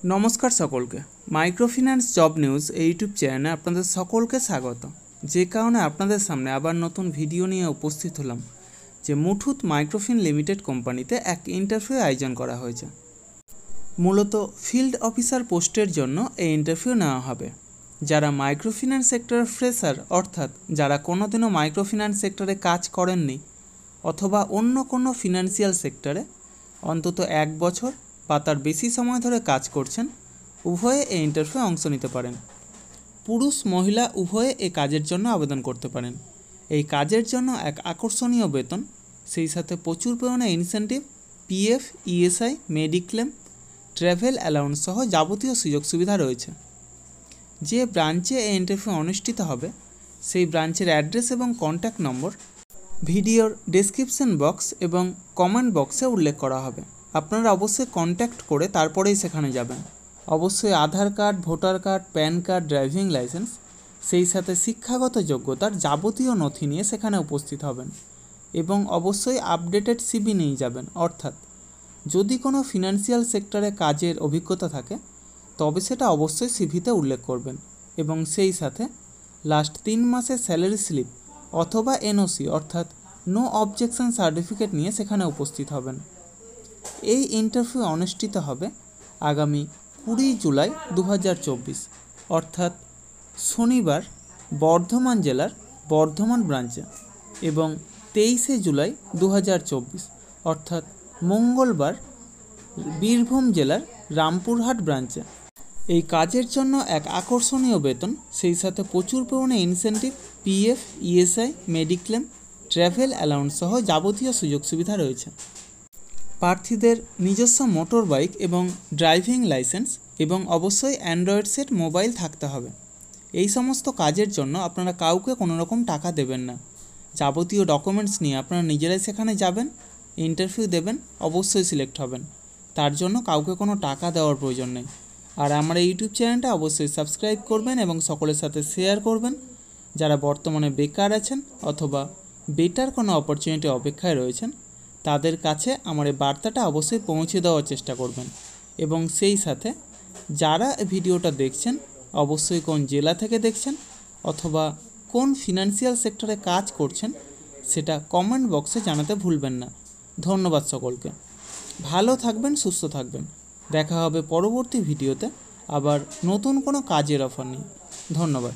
নমস্কার সকলকে। Microfinance job news YouTube চ্যানেলে আপনাদের সকলকে স্বাগত। যে কারণে আপনাদের সামনে আবার নতুন ভিডিও নিয়ে উপস্থিত হলাম যে মুথুট মাইক্রোফিন লিমিটেড কোম্পানিতে এক ইন্টারভিউ আয়োজন করা হয়েছে। মূলত ফিল্ড অফিসার পোস্টের জন্য এই ইন্টারভিউ নেওয়া হবে। যারা মাইক্রোফিন্যান্স সেক্টরের ফ্রেশার, অর্থাৎ যারা কোনোদিনও মাইক্রোফিন্যান্স সেক্টরে কাজ করেননি অথবা অন্য কোনো ফিনান্সিয়াল সেক্টরে অন্তত 1 বছর বা তার বেশি সময় ধরে কাজ করছেন, উভয়ে এই ইন্টারভিউ অংশ নিতে পারেন। পুরুষ মহিলা উভয়ে এই কাজের জন্য আবেদন করতে পারেন। এই কাজের জন্য এক আকর্ষণীয় বেতন, সেই সাথে প্রচুর পরিমাণে incentive, PF, ESI, mediclaim, travel allowance সহ যাবতীয় সুযোগ সুবিধা রয়েছে। যে ব্রাঞ্চে এই ইন্টারভিউ অনুষ্ঠিত হবে সেই ব্রাঞ্চের অ্যাড্রেস এবং কন্ট্যাক্ট নম্বর ভিডিওর ডেসক্রিপশন বক্স এবং কমেন্ট বক্সে উল্লেখ করা হবে। আপনারা অবশ্যই কন্ট্যাক্ট করে তারপরেই সেখানে যাবেন। অবশ্যই Aadhaar card, voter card, PAN card, driving licence, সেই সাথে শিক্ষাগত যোগ্যতার যাবতীয় নথি নিয়ে সেখানে উপস্থিত হবেন এবং অবশ্যই আপডেটেড সিভি নিয়ে যাবেন। অর্থাৎ যদি কোনো ফিনান্সিয়াল সেক্টরে কাজের অভিজ্ঞতা থাকে তবে সেটা অবশ্যই সিভিতে উল্লেখ করবেন এবং সেই সাথে লাস্ট 3 মাসের স্যালারি স্লিপ অথবা এনওসি অর্থাৎ নো অবজেকশন সার্টিফিকেট নিয়ে সেখানে উপস্থিত হবেন। এই ইন্টারভিউ অনুষ্ঠিত হবে আগামী 20 জুলাই 2024 অর্থাৎ শনিবার বর্ধমান জেলার বর্ধমান ব্রাঞ্চে এবং 23 জুলাই 2024 অর্থাৎ মঙ্গলবার বীরভূম জেলার রামপুরহাট ব্রাঞ্চে। এই কাজের জন্য এক আকর্ষণীয় বেতন, সেই সাথে প্রচুর পরিমাণে incentive, PF, ESI, mediclaim, travel allowance সহ যাবতীয় সুযোগ সুবিধা রয়েছে। প্রার্থীদের নিজস্ব মোটর বাইক এবং ড্রাইভিং লাইসেন্স এবং অবশ্যই অ্যান্ড্রয়েড সেট মোবাইল থাকতে হবে। এই সমস্ত কাজের জন্য আপনারা কাউকে কোনো রকম টাকা দেবেন না। যাবতীয় ডকুমেন্টস নিয়ে আপনারা নিজেরাই সেখানে যাবেন, ইন্টারভিউ দেবেন, অবশ্যই সিলেক্ট হবেন। তার জন্য কাউকে কোনো টাকা দেওয়ার প্রয়োজন নেই। আর আমার ইউটিউব চ্যানেলটা অবশ্যই সাবস্ক্রাইব করবেন এবং সকলের সাথে শেয়ার করবেন। যারা বর্তমানে বেকার আছেন অথবা বেটার কোনো অপরচুনিটি অপেক্ষায় রয়েছেন তাদের কাছে আমার এই বার্তাটা অবশ্যই পৌঁছে দেওয়ার চেষ্টা করবেন এবং সেই সাথে যারা ভিডিওটা দেখছেন অবশ্যই কোন জেলা থেকে দেখছেন অথবা কোন ফিনান্সিয়াল সেক্টরে কাজ করছেন সেটা কমেন্ট বক্সে জানাতে ভুলবেন না। ধন্যবাদ সকলকে। ভালো থাকবেন, সুস্থ থাকবেন। দেখা হবে পরবর্তী ভিডিওতে আবার নতুন কোনো কাজের অফার নিয়ে। ধন্যবাদ।